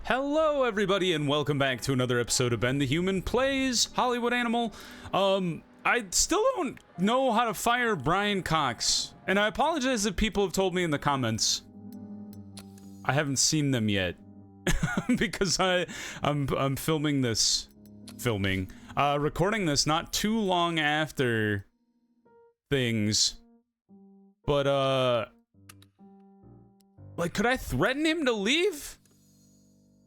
Hello everybody and welcome back to another episode of Ben the Human Plays Hollywood Animal. I still don't know how to fire Brian Cox, and I apologize if people have told me in the comments. I haven't seen them yet because I'm recording this not too long after things. But like, could I threaten him to leave?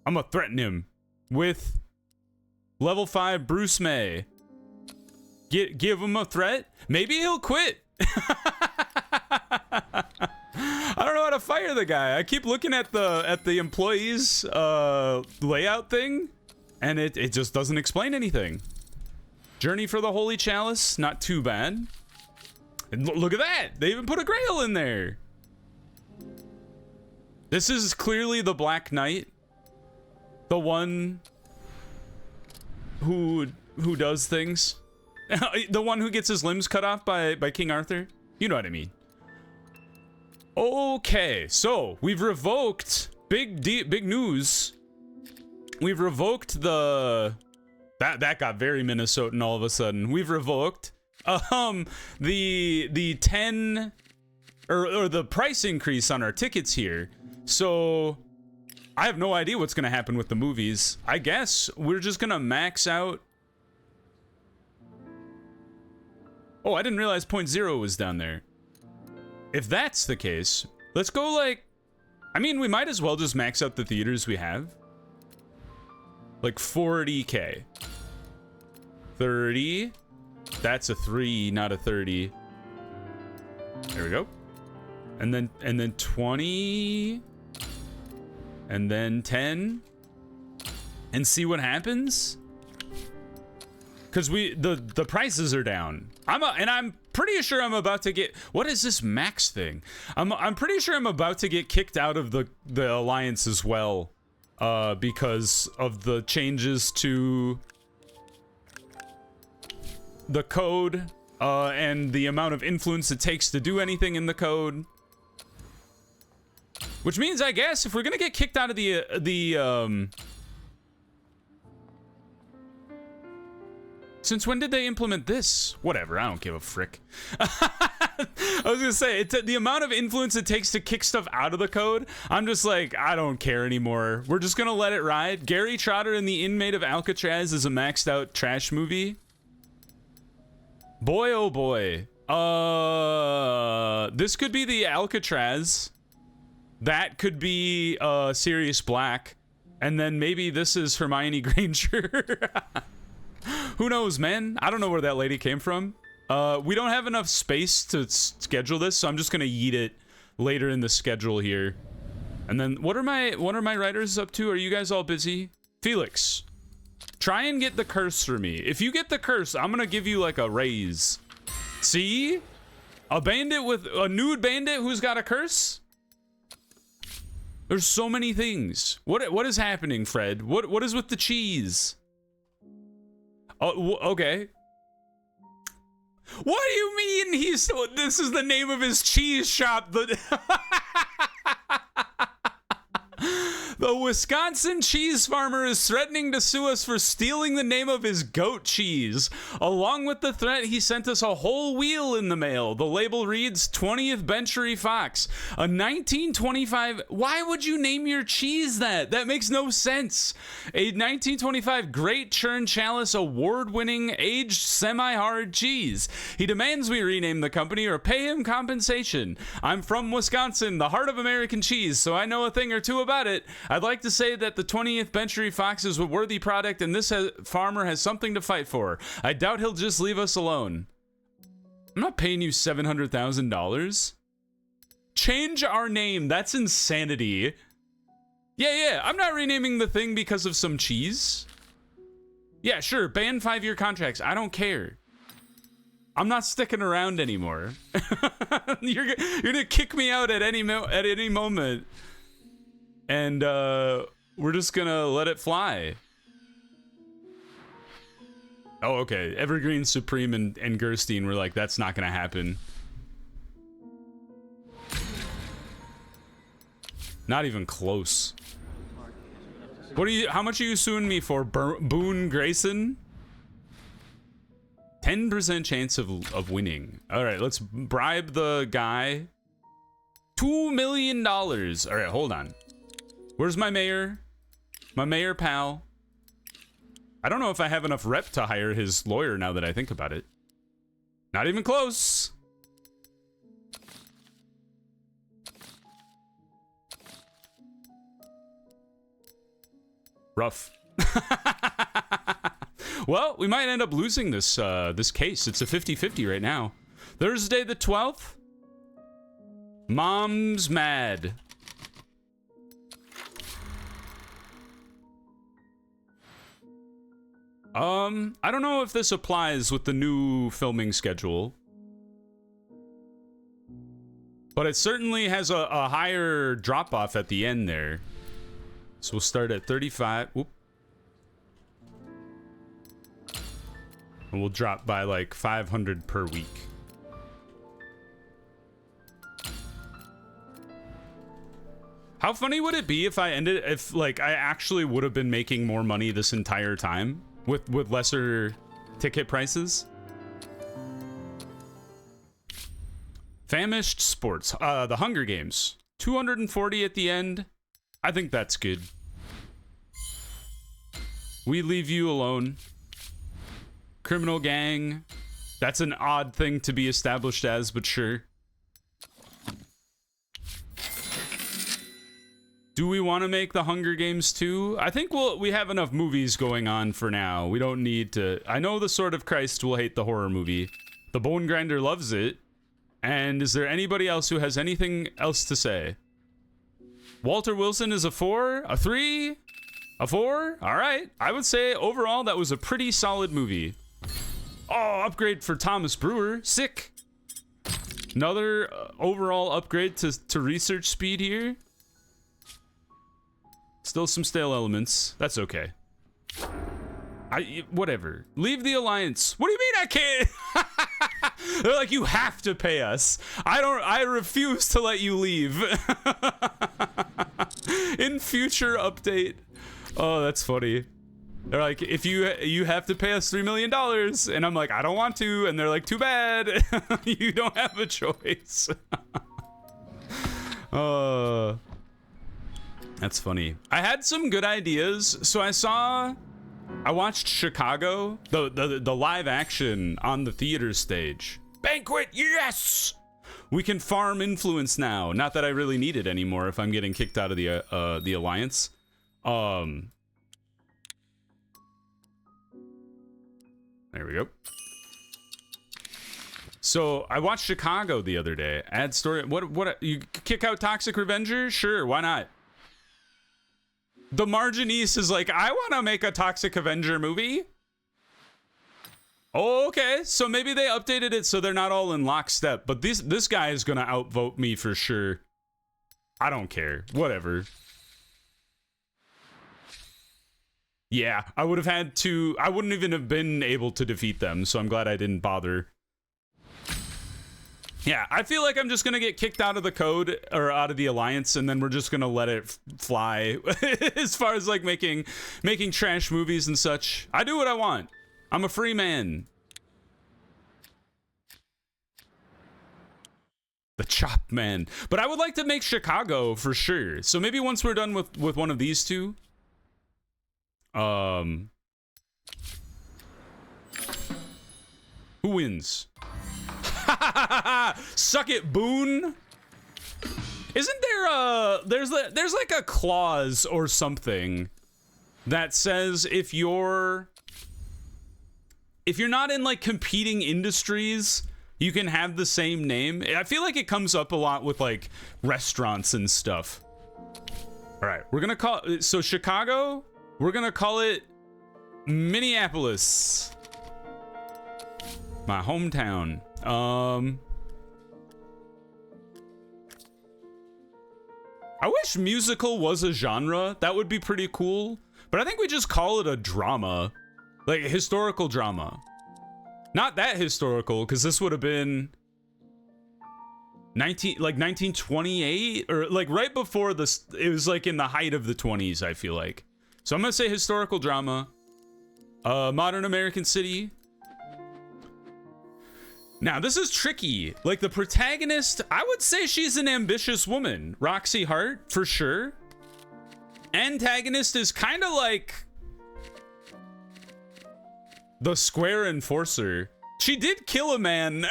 I'm gonna threaten him with level 5 Bruce May. Give him a threat. Maybe he'll quit. I don't know how to fire the guy. I keep looking at the employees layout thing, and it just doesn't explain anything. Journey for the Holy Chalice, not too bad. And look at that. They even put a grail in there. This is clearly the Black Knight. The one who does things. The one who gets his limbs cut off by King Arthur. You know what I mean. Okay, so we've revoked big news. We've revoked that got very Minnesotan all of a sudden. We've revoked the 10 or the price increase on our tickets here. So I have no idea what's going to happen with the movies. I guess we're just going to max out. Oh, I didn't realize 0.0 was down there. If that's the case, let's go like... I mean, we might as well just max out the theaters we have. Like 40K. 30. That's a 3, not a 30. There we go. And then 20... and then 10 and see what happens, because the prices are down. I'm pretty sure I'm about to get, what is this max thing? I'm pretty sure I'm about to get kicked out of the alliance as well, because of the changes to the code and the amount of influence it takes to do anything in the code. Which means, I guess, if we're gonna get kicked out of since when did they implement this? Whatever, I don't give a frick. I was gonna say, the amount of influence it takes to kick stuff out of the code, I'm just like, I don't care anymore. We're just gonna let it ride. Gary Trotter and the Inmate of Alcatraz is a maxed out trash movie. Boy, oh boy. This could be the Alcatraz. That could be Sirius Black, and then maybe this is Hermione Granger. Who knows, man? I don't know where that lady came from. We don't have enough space to schedule this, so I'm just gonna yeet it later in the schedule here. And then what are my writers up to? Are you guys all busy? Felix, try and get the curse for me. If you get the curse, I'm gonna give you like a raise. See? A bandit with a nude bandit who's got a curse? There's so many things. What is happening, Fred? What is with the cheese? Oh, okay. What do you mean this is the name of his cheese shop? The Wisconsin cheese farmer is threatening to sue us for stealing the name of his goat cheese. Along with the threat, he sent us a whole wheel in the mail. The label reads 20th Century Fox. A 1925... Why would you name your cheese that? That makes no sense. A 1925 Great Churn Chalice award-winning aged semi-hard cheese. He demands we rename the company or pay him compensation. I'm from Wisconsin, the heart of American cheese, so I know a thing or two about it. I'd like to say that the 20th Century Fox is a worthy product and this farmer has something to fight for. I doubt he'll just leave us alone. I'm not paying you $700,000. Change our name. That's insanity. Yeah, I'm not renaming the thing because of some cheese. Yeah, sure, ban 5-year contracts. I don't care. I'm not sticking around anymore. You're gonna kick me out at any moment. And we're just gonna let it fly. Oh, okay. Evergreen Supreme and Gerstein were like, that's not gonna happen. Not even close. What are you? How much are you suing me for, Boone Grayson? 10% chance of winning. All right, let's bribe the guy. $2 million. All right, hold on. Where's my mayor? My mayor pal. I don't know if I have enough rep to hire his lawyer now that I think about it. Not even close. Rough. Well, we might end up losing this this case. It's a 50-50 right now. Thursday the 12th. Mom's mad. I don't know if this applies with the new filming schedule. But it certainly has a higher drop-off at the end there. So we'll start at 35. Whoop. And we'll drop by like 500 per week. How funny would it be if I actually would have been making more money this entire time with lesser ticket prices? Famished Sports. The Hunger Games. 240 at the end. I think that's good. We Leave You Alone. Criminal Gang. That's an odd thing to be established as, but sure. Do we want to make the Hunger Games 2? I think we have enough movies going on for now. We don't need to. I know the Sword of Christ will hate the horror movie. The Bone Grinder loves it. And is there anybody else who has anything else to say? Walter Wilson is a 4, a 3, a 4. All right. I would say overall that was a pretty solid movie. Oh, upgrade for Thomas Brewer. Sick. Another overall upgrade to research speed here. Still some stale elements. That's okay. Whatever. Leave the Alliance. What do you mean I can't? They're like, you have to pay us. I refuse to let you leave. In future update. Oh, that's funny. They're like, if you have to pay us $3 million. And I'm like, I don't want to. And they're like, too bad. You don't have a choice. That's funny. I had some good ideas. So I watched Chicago, the live action on the theater stage. Banquet, yes! We can farm influence now. Not that I really need it anymore if I'm getting kicked out of the Alliance. There we go. So I watched Chicago the other day. Add story. What? You kick out Toxic Revenger? Sure, why not? The Marginese is like, I want to make a Toxic Avenger movie. Oh, okay. So maybe they updated it so they're not all in lockstep. But this guy is going to outvote me for sure. I don't care. Whatever. Yeah, I would have had to. I wouldn't even have been able to defeat them. So I'm glad I didn't bother. Yeah, I feel like I'm just going to get kicked out of the code or out of the Alliance, and then we're just going to let it fly as far as like making trash movies and such. I do what I want. I'm a free man. The Chop Man. But I would like to make Chicago for sure. So maybe once we're done with one of these two. Who wins? Suck it, Boone. Isn't there there's like a clause or something that says if you're not in like competing industries, you can have the same name. I feel like it comes up a lot with like restaurants and stuff. All right, we're gonna call it, so Chicago, we're gonna call it Minneapolis, my hometown. I wish musical was a genre. That would be pretty cool. But I think we just call it a drama. Like a historical drama. Not that historical, because this would have been 1928 or like right before this. It was like in the height of the 20s, I feel like. So I'm gonna say historical drama. Modern American city. Now, this is tricky. Like, the protagonist, I would say she's an ambitious woman. Roxy Hart, for sure. Antagonist is kind of like the square enforcer. She did kill a man.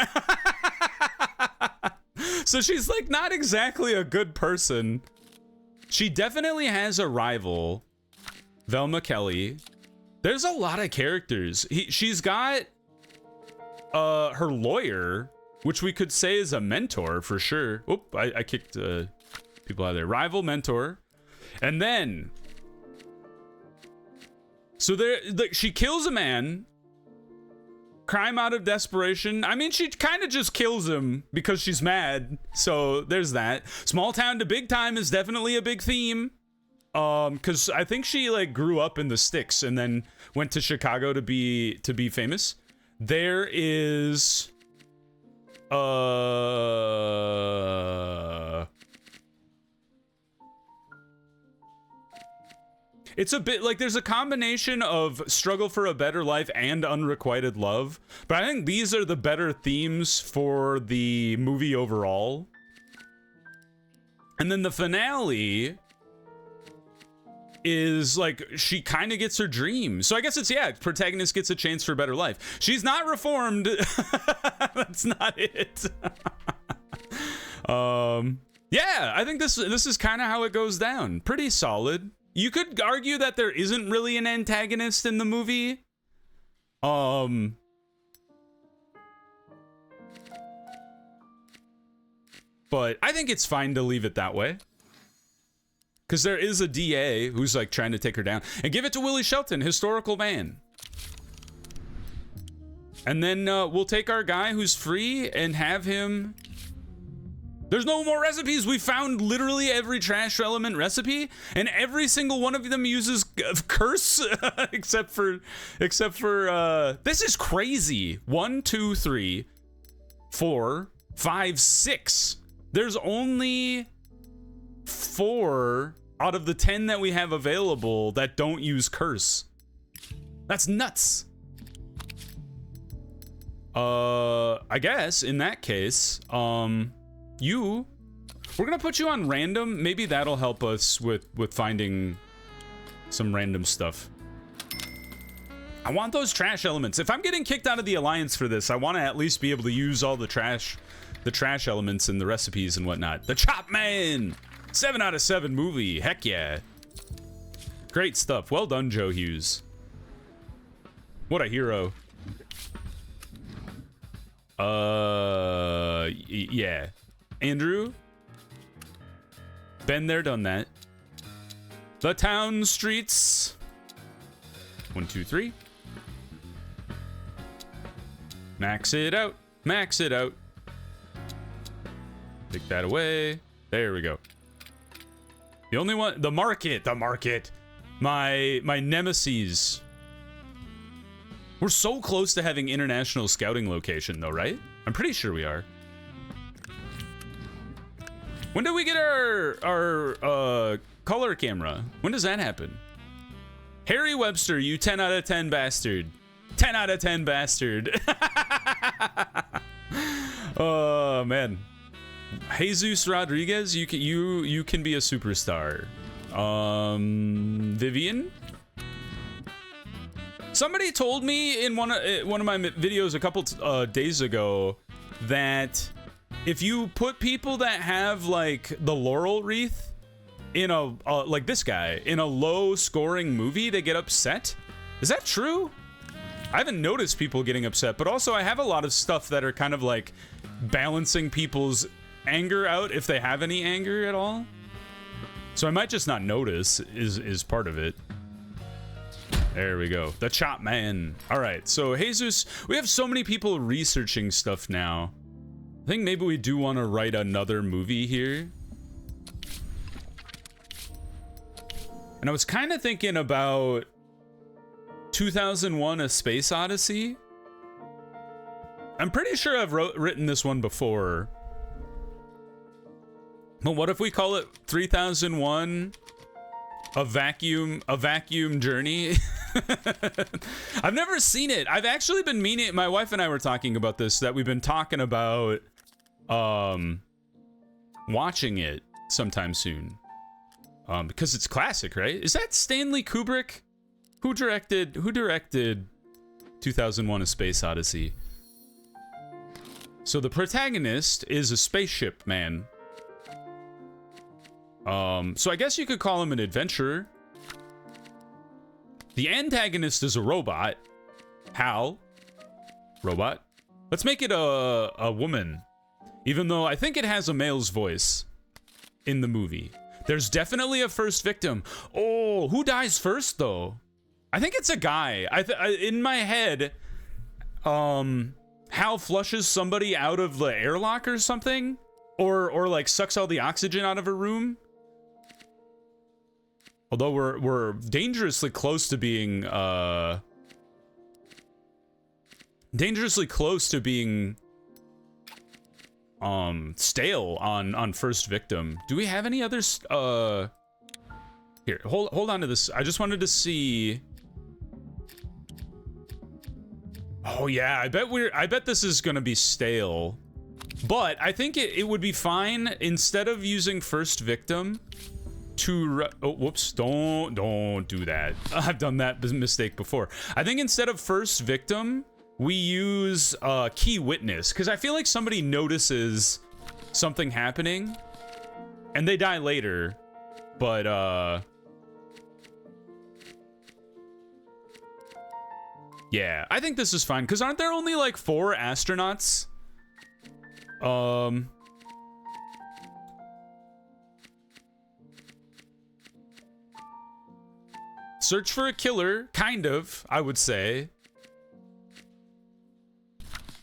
So she's, like, not exactly a good person. She definitely has a rival. Velma Kelly. There's a lot of characters. She's got her lawyer, which we could say is a mentor for sure. Oop, I kicked people out of there. Rival, mentor. And then, so she kills a man. Crime out of desperation. I mean, she kind of just kills him because she's mad. So there's that. Small town to big time is definitely a big theme. Because I think she like grew up in the sticks and then went to Chicago to be famous. There is it's a bit like there's a combination of struggle for a better life and unrequited love, but I think these are the better themes for the movie overall. And then the finale is like she kind of gets her dream. So I guess it's, yeah, protagonist gets a chance for a better life. She's not reformed. That's not it. Yeah, I think this is kind of how it goes down. Pretty solid. You could argue that there isn't really an antagonist in the movie. But I think it's fine to leave it that way. Because there is a DA who's like trying to take her down. And give it to Willie Shelton, historical man. And then we'll take our guy who's free and have him... There's no more recipes. We found literally every trash element recipe. And every single one of them uses curse. except for this is crazy. 1, 2, 3, 4, 5, 6. There's only 4 out of the 10 that we have available that don't use curse. That's nuts. I guess in that case, we're gonna put you on random. Maybe that'll help us with finding some random stuff. I want those trash elements. If I'm getting kicked out of the alliance for this, I want to at least be able to use all the trash elements in the recipes and whatnot. The Chop Man! 7 out of 7 movie. Heck yeah. Great stuff. Well done, Joe Hughes. What a hero. Yeah. Andrew? Been there, done that. The town streets. 1, 2, 3. Max it out. Max it out. Take that away. There we go. The only one, the market. My nemesis. We're so close to having international scouting location though, right? I'm pretty sure we are. When do we get our color camera? When does that happen? Harry Webster, you 10 out of 10 bastard. 10 out of 10 bastard. Oh man. Jesus Rodriguez, you can be a superstar. Vivian. Somebody told me in one of my videos a couple days ago that if you put people that have like the laurel wreath in a like this guy in a low scoring movie, they get upset. Is that true? I haven't noticed people getting upset, but also I have a lot of stuff that are kind of like balancing people's anger out if they have any anger at all. So I might just not notice is part of it. There we go. The Chop Man. All right. So Jesus, we have so many people researching stuff now. I think maybe we do want to write another movie here. And I was kind of thinking about 2001: A Space Odyssey. I'm pretty sure I've written this one before. But what if we call it 3001 A vacuum journey. I've never seen it. I've actually been meaning, my wife and I were talking about this, that we've been talking about watching it sometime soon. Because it's classic, right? Is that Stanley Kubrick? Who directed 2001: A Space Odyssey? So the protagonist is a spaceship man. So I guess you could call him an adventurer. The antagonist is a robot. Hal. Robot. Let's make it a woman. Even though I think it has a male's voice in the movie. There's definitely a first victim. Oh, who dies first though? I think it's a guy. In my head, Hal flushes somebody out of the airlock or something, or like sucks all the oxygen out of a room. Although we're dangerously close to being stale on first victim. Do we have any others? Here, hold on to this. I just wanted to see. Oh yeah, I bet this is gonna be stale. But I think it would be fine instead of using first victim to oh whoops, don't do that. I've done that mistake before. I think instead of first victim, we use key witness, because I feel like somebody notices something happening and they die later, but yeah, I think this is fine, because aren't there only like 4 astronauts? Search for a killer, kind of, I would say.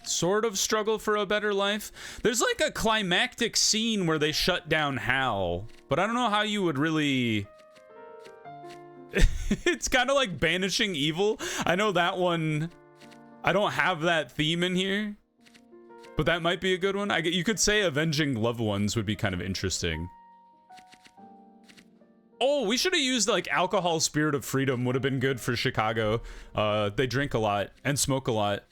Sort of struggle for a better life. There's like a climactic scene where they shut down Hal, but I don't know how you would really... It's kind of like banishing evil. I know that one, I don't have that theme in here, but that might be a good one. You could say avenging loved ones would be kind of interesting. Oh, we should have used like alcohol spirit of freedom, would have been good for Chicago. They drink a lot and smoke a lot.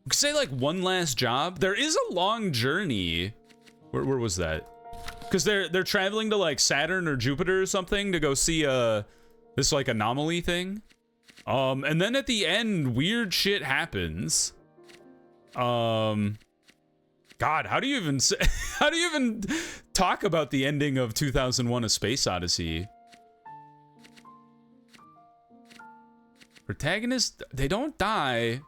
We could say like one last job. There is a long journey. Where was that? Because they're traveling to like Saturn or Jupiter or something to go see this like anomaly thing. And then at the end, weird shit happens. God, how do you even say, how do you even talk about the ending of 2001: A Space Odyssey? Protagonists, they don't die.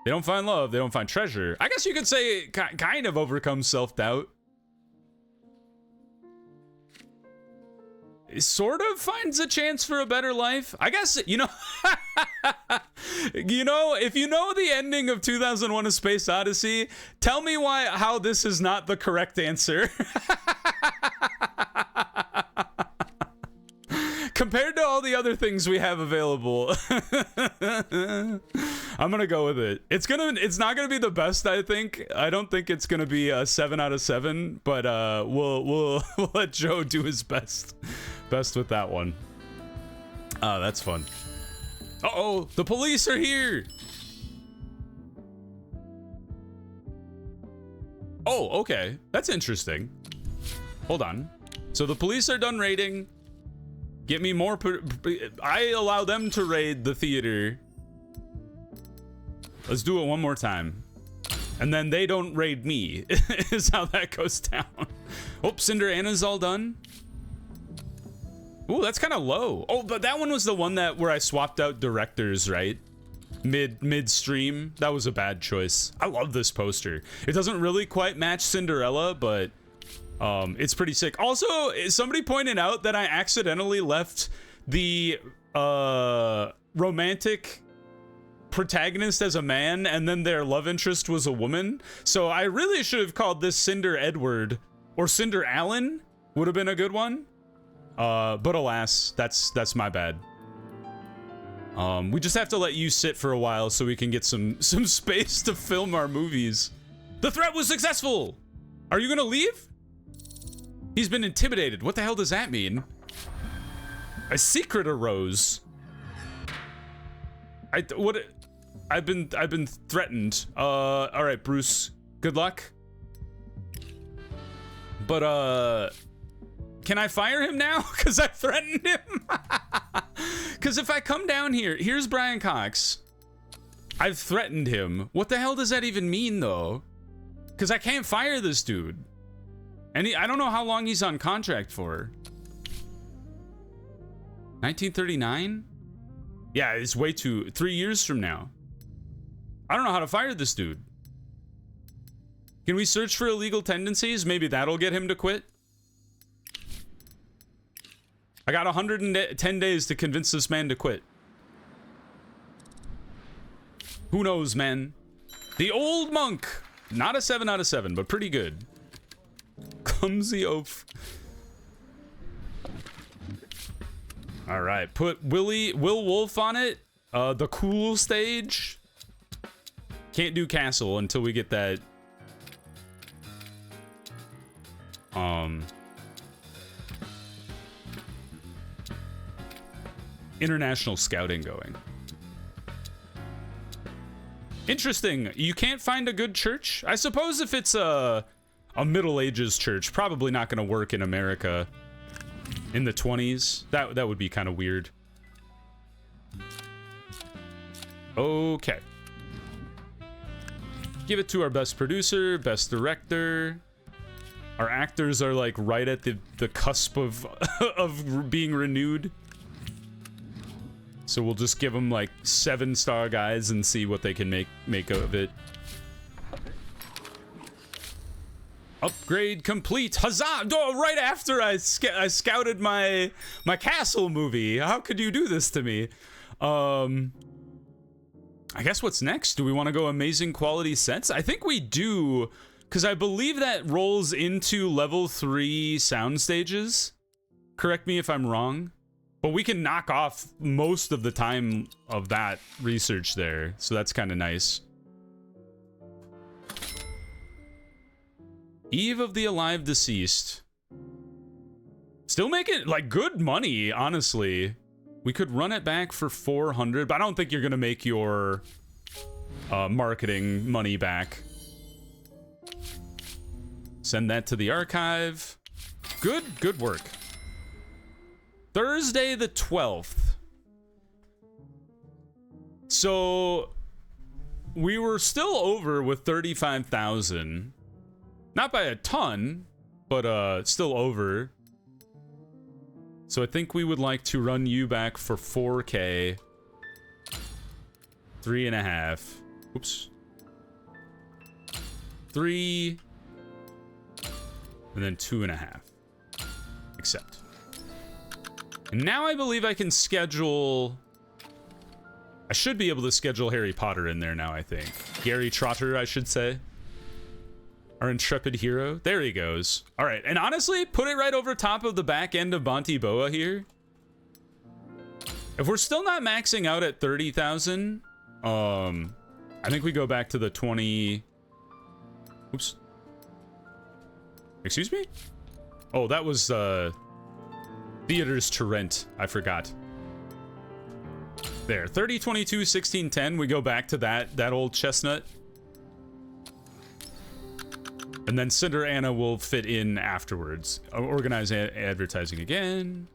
They don't find love. They don't find treasure. I guess you could say it kind of overcomes self-doubt. It sort of finds a chance for a better life. I guess, you know, if you know the ending of 2001: A Space Odyssey, tell me how this is not the correct answer. Compared to all the other things we have available. I'm gonna go with it. It's not gonna be the best, I think. I don't think it's gonna be a 7 out of 7, but we'll let Joe do his best with that one. That's fun. Uh-oh, the police are here. Oh, okay. That's interesting. Hold on. So the police are done raiding. Get me more. I allow them to raid the theater. Let's do it one more time. And then they don't raid me, is how that goes down. Oh, Cinder Anna's all done. Ooh, that's kind of low. Oh, but that one was the one where I swapped out directors, right? Midstream. That was a bad choice. I love this poster. It doesn't really quite match Cinderella, but it's pretty sick. Also, somebody pointed out that I accidentally left the romantic protagonist as a man, and then their love interest was a woman. So I really should have called this Cinder Edward, or Cinder Allen would have been a good one. But alas, that's my bad. We just have to let you sit for a while so we can get some space to film our movies. The threat was successful. Are you gonna leave? He's been intimidated. What the hell does that mean? A secret arose. I've been threatened. All right, Bruce. Good luck. But can I fire him now? Because I threatened him. Because if I come down here, here's Brian Cox. I've threatened him. What the hell does that even mean, though? Because I can't fire this dude. And I don't know how long he's on contract for. 1939? Yeah, it's way too... 3 years from now. I don't know how to fire this dude. Can we search for illegal tendencies? Maybe that'll get him to quit. I got 110 days to convince this man to quit. Who knows, man? The old monk. Not a 7 out of 7, but pretty good. Clumsy oaf. All right, put Will Wolf on it. The cool stage. Can't do castle until we get that. International scouting going. Interesting. You can't find a good church? I suppose if it's a Middle Ages church, probably not going to work in America in the 20s. That would be kind of weird. Okay. Give it to our best producer, best director. Our actors are like right at the cusp of of being renewed. So we'll just give them like 7-star guys and see what they can make of it. Upgrade complete. Huzzah! Oh, right after I scouted my castle movie. How could you do this to me? I guess what's next? Do we want to go amazing quality sets? I think we do, because I believe that rolls into level 3 sound stages. Correct me if I'm wrong. But we can knock off most of the time of that research there, so that's kind of nice. Eve of the Alive Deceased. Still making, like, good money, honestly. We could run it back for 400, but I don't think you're gonna make your marketing money back. Send that to the archive. Good work. Thursday the 12th. So we were still over with 35,000. Not by a ton, but still over. So I think we would like to run you back for 4K. 3.5. Oops. 3. And then 2.5. Accept. And now I believe I can schedule... I should be able to schedule Harry Potter in there now, I think. Gary Trotter, I should say. Our intrepid hero. There he goes. All right, and honestly, put it right over top of the back end of Bonti Boa here. If we're still not maxing out at 30,000, I think we go back to the 20... Oops. Excuse me? Oh, that was, Theaters to Rent. I forgot. There. 30, 22, 16, 10. We go back to that old chestnut. And then Cinder Anna will fit in afterwards. Organize advertising again.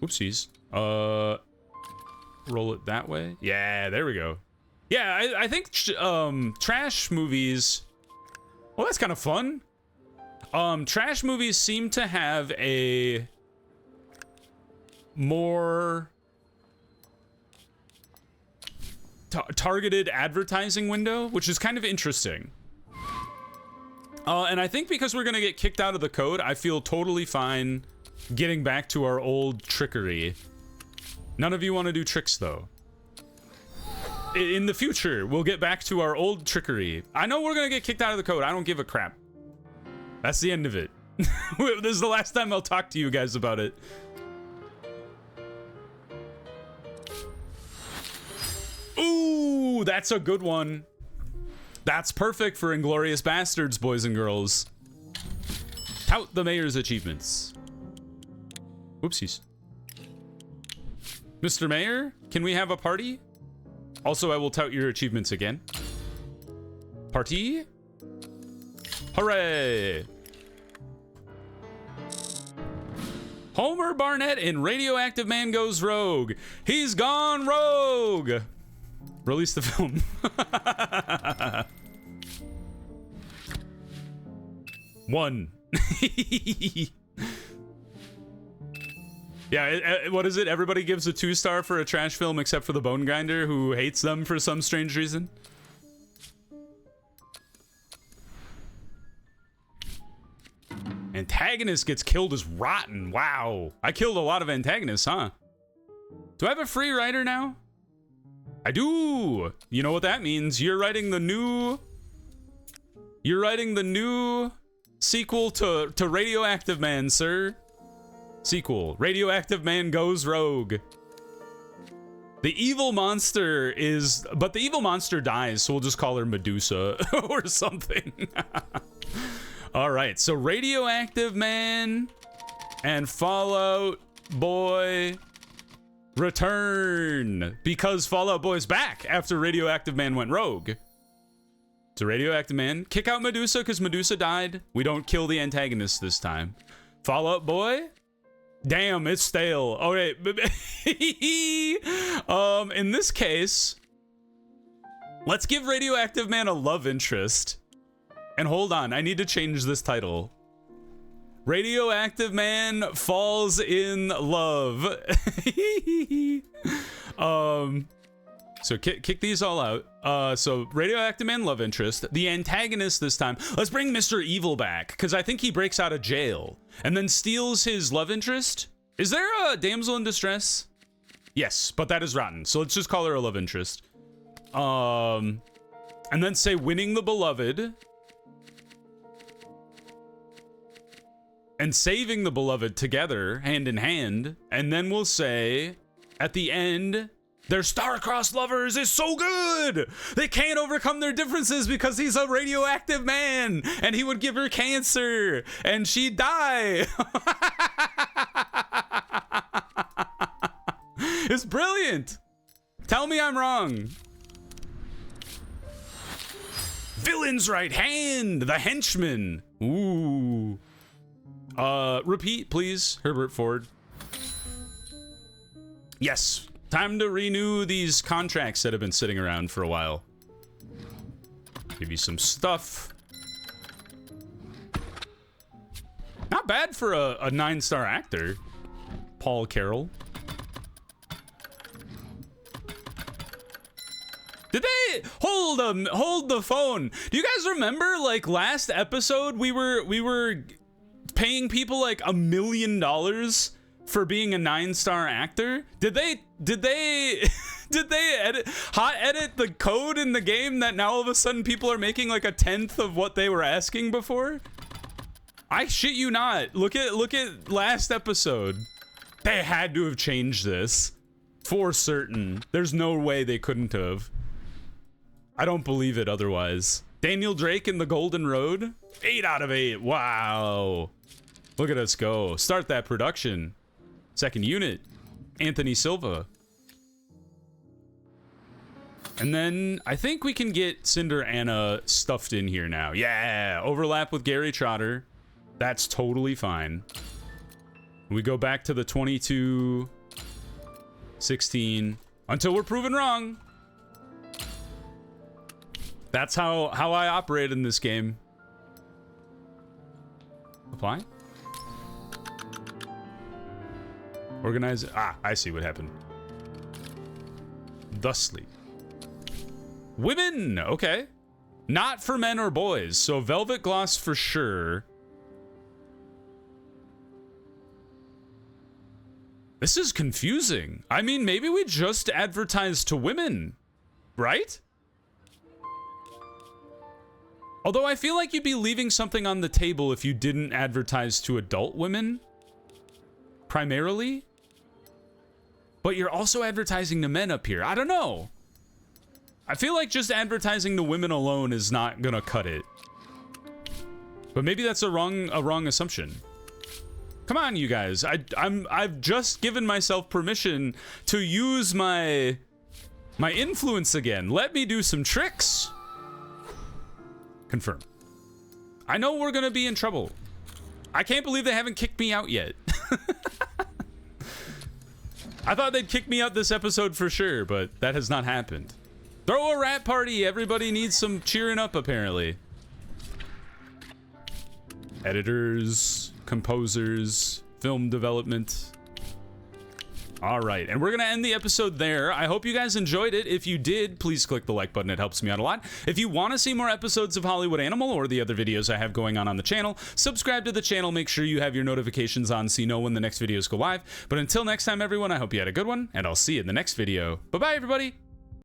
Whoopsies. Roll it that way. Yeah, there we go. Yeah, I think trash movies... Well, that's kind of fun. Trash movies seem to have a more targeted advertising window, which is kind of interesting. And I think because we're gonna get kicked out of the code, I feel totally fine getting back to our old trickery. None of you want to do tricks, though. In the future, we'll get back to our old trickery. I know we're gonna get kicked out of the code. I don't give a crap. That's the end of it. This is the last time I'll talk to you guys about it. Ooh, that's a good one. That's perfect for Inglourious Bastards, boys and girls. Tout the mayor's achievements. Whoopsies. Mr. Mayor, can we have a party? Also, I will tout your achievements again. Party? Hooray! Homer Barnett in Radioactive Man Goes Rogue. He's gone rogue! Release the film. One. Yeah, what is it? Everybody gives a 2-star for a trash film except for the Bone Grinder, who hates them for some strange reason. Antagonist gets killed as rotten. Wow. I killed a lot of antagonists, huh? Do I have a free writer now? I do. You know what that means. You're writing the new sequel to Radioactive Man, sir. Sequel. Radioactive Man Goes Rogue. The evil monster is... But the evil monster dies, so we'll just call her Medusa or something. All right, so Radioactive Man and Fallout Boy return. Because Fallout Boy's back after Radioactive Man went rogue. So Radioactive Man, kick out Medusa because Medusa died. We don't kill the antagonist this time. Fallout Boy... Damn, it's stale. Okay. In this case, let's give Radioactive Man a love interest. And hold on, I need to change this title. Radioactive Man falls in love. So kick these all out. So Radioactive Man love interest. The antagonist this time. Let's bring Mr. Evil back, because I think he breaks out of jail and then steals his love interest. Is there a damsel in distress? Yes, but that is rotten. So let's just call her a love interest. And then say winning the beloved. And saving the beloved together, hand in hand. And then we'll say, at the end... Their star-crossed lovers is so good! They can't overcome their differences because he's a radioactive man! And he would give her cancer! And she'd die! It's brilliant! Tell me I'm wrong. Villain's right hand! The henchman! Ooh. Repeat, please, Herbert Ford. Yes. Time to renew these contracts that have been sitting around for a while. Give you some stuff. Not bad for a 9-star actor. Paul Carroll. Did they hold the phone? Do you guys remember, like, last episode we were paying people like $1 million for being a 9-star actor? Did they hot edit the code in the game that now all of a sudden people are making like 1/10 of what they were asking before? I shit you not. Look at last episode. They had to have changed this for certain. There's no way they couldn't have. I don't believe it otherwise. Daniel Drake in the Golden Road? 8 out of 8. Wow. Look at us go. Start that production. Second unit, Anthony Silva. And then I think we can get Cinder Anna stuffed in here now. Yeah, overlap with Gary Trotter. That's totally fine. We go back to the 22, 16, until we're proven wrong. That's how I operate in this game. Apply? Organize. Ah, I see what happened. Thusly. Women! Okay. Not for men or boys. So Velvet Gloss for sure. This is confusing. I mean, maybe we just advertise to women, right? Although I feel like you'd be leaving something on the table if you didn't advertise to adult women. Primarily. But you're also advertising to men up here. I don't know. I feel like just advertising to women alone is not gonna cut it. But maybe that's a wrong assumption. Come on, you guys. I've just given myself permission to use my influence again. Let me do some tricks. Confirm. I know we're gonna be in trouble. I can't believe they haven't kicked me out yet. I thought they'd kick me out this episode for sure, but that has not happened. Throw a rat party. Everybody needs some cheering up, apparently. Editors, composers, film development. All right, and we're gonna end the episode there. I hope you guys enjoyed it. If you did, please click the like button. It helps me out a lot. If you want to see more episodes of Hollywood Animal or the other videos I have going on the channel, subscribe to the channel. Make sure you have your notifications on so you know when the next videos go live. But until next time, everyone, I hope you had a good one, and I'll see you in the next video. Bye-bye, everybody.